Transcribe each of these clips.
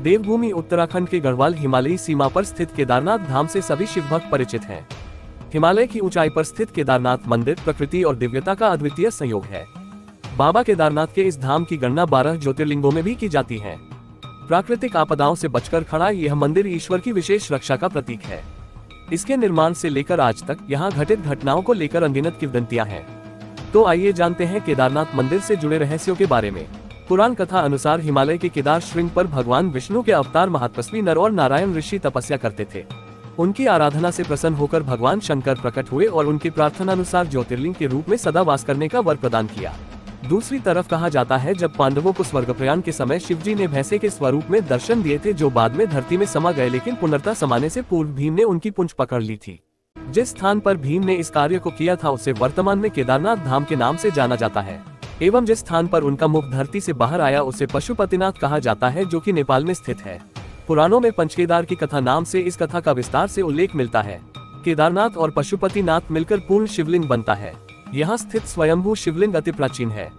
देवभूमि उत्तराखंड के गढ़वाल हिमालयी सीमा पर स्थित केदारनाथ धाम से सभी शिवभक्त परिचित हैं। हिमालय की ऊंचाई पर स्थित केदारनाथ मंदिर प्रकृति और दिव्यता का अद्वितीय संयोग है। बाबा केदारनाथ के इस धाम की गणना 12 ज्योतिर्लिंगों में भी की जाती है। प्राकृतिक आपदाओं से बचकर खड़ा यह मंदिर ईश्वर की विशेष रक्षा का प्रतीक है। इसके निर्माण से लेकर आज तक यहाँ घटित घटनाओं को लेकर अनगिनत किंवदंतियां हैं। तो आइए जानते हैं केदारनाथ मंदिर से जुड़े रहस्यों के बारे में। पुराण कथा अनुसार हिमालय के केदार श्रृंग पर भगवान विष्णु के अवतार महातपस्वी नर और नारायण ऋषि तपस्या करते थे। उनकी आराधना से प्रसन्न होकर भगवान शंकर प्रकट हुए और उनकी प्रार्थना अनुसार ज्योतिर्लिंग के रूप में सदा वास करने का वर प्रदान किया। दूसरी तरफ कहा जाता है जब पांडवों को स्वर्ग प्रयाण के समय शिवजी ने भैंसे के स्वरूप में दर्शन दिए थे, जो बाद में धरती में समा गए, लेकिन पुनर्ता समाने से पूर्व भीम ने उनकी पूंछ पकड़ ली थी। जिस स्थान पर भीम ने इस कार्य को किया था उसे वर्तमान में केदारनाथ धाम के नाम से जाना जाता है, एवं जिस स्थान पर उनका मुख धरती से बाहर आया उसे पशुपतिनाथ कहा जाता है, जो कि नेपाल में स्थित है। पुराणों में पंचकेदार की कथा नाम से इस कथा का विस्तार से उल्लेख मिलता है। केदारनाथ और पशुपतिनाथ मिलकर पूर्ण शिवलिंग बनता है। यहाँ स्थित स्वयंभू शिवलिंग अति प्राचीन है।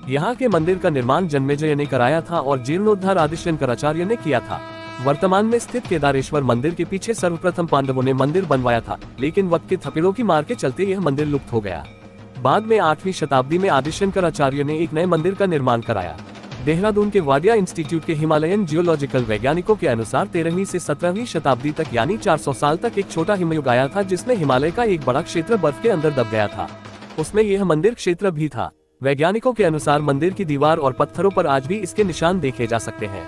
यहाँ के मंदिर का निर्माण जन्मेजय ने कराया था और जीर्णोद्धार आदि शंकराचार्य ने किया था। वर्तमान में स्थित केदारेश्वर मंदिर के पीछे सर्वप्रथम पांडवों ने मंदिर बनवाया था, लेकिन वक्त के थपेड़ों की मार के चलते यह मंदिर लुप्त हो गया। बाद में 8वीं शताब्दी में आदि शंकराचार्य ने एक नए मंदिर का निर्माण कराया। देहरादून के वाडिया इंस्टीट्यूट के हिमालयन जियोलॉजिकल वैज्ञानिकों के अनुसार 13वीं से 17वीं शताब्दी तक यानी 400 साल तक एक छोटा हिमयुग आया था, जिसमें हिमालय का एक बड़ा क्षेत्र बर्फ के अंदर दब गया था। उसमें यह मंदिर क्षेत्र भी था। वैज्ञानिकों के अनुसार मंदिर की दीवार और पत्थरों पर आज भी इसके निशान देखे जा सकते हैं।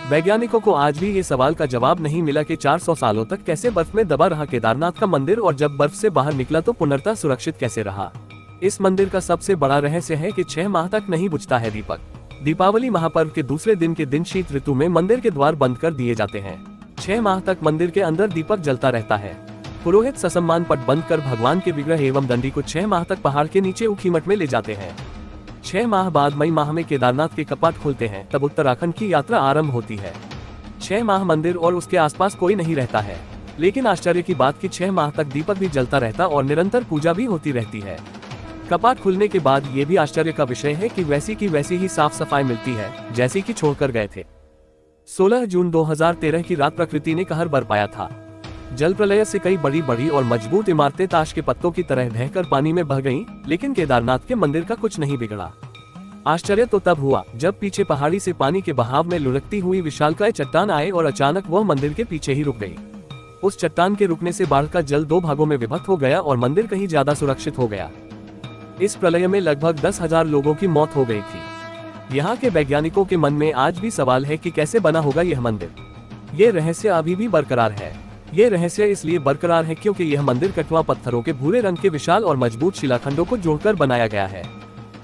वैज्ञानिकों को आज भी ये सवाल का जवाब नहीं मिला कि 400 सालों तक कैसे बर्फ में दबा रहा केदारनाथ का मंदिर, और जब बर्फ से बाहर निकला तो पुनर्ता सुरक्षित कैसे रहा। इस मंदिर का सबसे बड़ा रहस्य है कि 6 माह तक नहीं बुझता है दीपक। दीपावली महापर्व के दूसरे दिन के दिन शीत ऋतु में मंदिर के द्वार बंद कर दिए जाते हैं। 6 माह तक मंदिर के अंदर दीपक जलता रहता है। पुरोहित ससम्मान पट बंद कर भगवान के विग्रह एवं दंडी को 6 माह तक पहाड़ के नीचे ऊखीमठ में ले जाते हैं। 6 माह बाद मई माह में केदारनाथ के कपाट खुलते हैं, तब उत्तराखंड की यात्रा आरंभ होती है। 6 माह मंदिर और उसके आसपास कोई नहीं रहता है, लेकिन आश्चर्य की बात कि 6 माह तक दीपक भी जलता रहता और निरंतर पूजा भी होती रहती है। कपाट खुलने के बाद ये भी आश्चर्य का विषय है कि वैसी की वैसी ही साफ सफाई मिलती है जैसी कि छोड़कर गए थे। 16 जून 2013 की रात प्रकृति ने कहर बरपाया था। जल प्रलय से कई बड़ी बड़ी और मजबूत इमारतें ताश के पत्तों की तरह बहकर पानी में बह गईं, लेकिन केदारनाथ के मंदिर का कुछ नहीं बिगड़ा। आश्चर्य तो तब हुआ जब पीछे पहाड़ी से पानी के बहाव में लुढ़कती हुई विशालकाय चट्टान आए और अचानक वह मंदिर के पीछे ही रुक गई। उस चट्टान के रुकने से बाढ़ का जल 2 भागों में विभक्त हो गया और मंदिर कहीं ज्यादा सुरक्षित हो गया। इस प्रलय में लगभग 10,000 लोगों की मौत हो गई थी। यहाँ के वैज्ञानिकों के मन में आज भी सवाल है कि कैसे बना होगा यह मंदिर। ये रहस्य अभी भी बरकरार है। ये रहस्य इसलिए बरकरार है क्योंकि यह मंदिर कटवा पत्थरों के भूरे रंग के विशाल और मजबूत शिलाखंडों को जोड़कर बनाया गया है।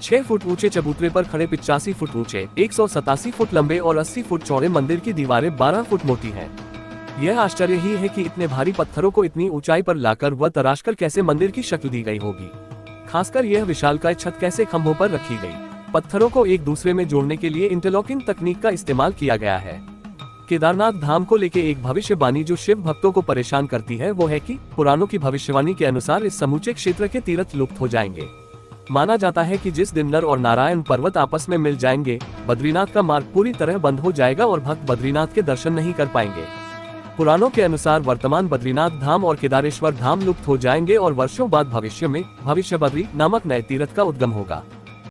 6 फुट ऊंचे चबूतरे पर खड़े 85 फुट ऊंचे, 187 फुट लंबे और 80 फुट चौड़े मंदिर की दीवारें 12 फुट मोटी हैं। यह आश्चर्य ही है कि इतने भारी पत्थरों को इतनी ऊंचाई पर लाकर व तराशकर कैसे मंदिर की शक्ल दी गई होगी। खासकर यह विशालकाय छत कैसे खंभों पर रखी गई। पत्थरों को एक दूसरे में जोड़ने के लिए इंटरलॉकिंग तकनीक का इस्तेमाल किया गया है। केदारनाथ धाम को लेकर एक भविष्यवाणी जो शिव भक्तों को परेशान करती है वो है कि पुराणों की भविष्यवाणी के अनुसार इस समूचे क्षेत्र के तीर्थ लुप्त हो जाएंगे। माना जाता है कि जिस दिन नर और नारायण पर्वत आपस में मिल जाएंगे, बद्रीनाथ का मार्ग पूरी तरह बंद हो जाएगा और भक्त बद्रीनाथ के दर्शन नहीं कर पाएंगे। पुराणों के अनुसार वर्तमान बद्रीनाथ धाम और केदारेश्वर धाम लुप्त हो जाएंगे और वर्षों बाद भविष्य में भविष्य बद्री नामक नए तीर्थ का उद्गम होगा।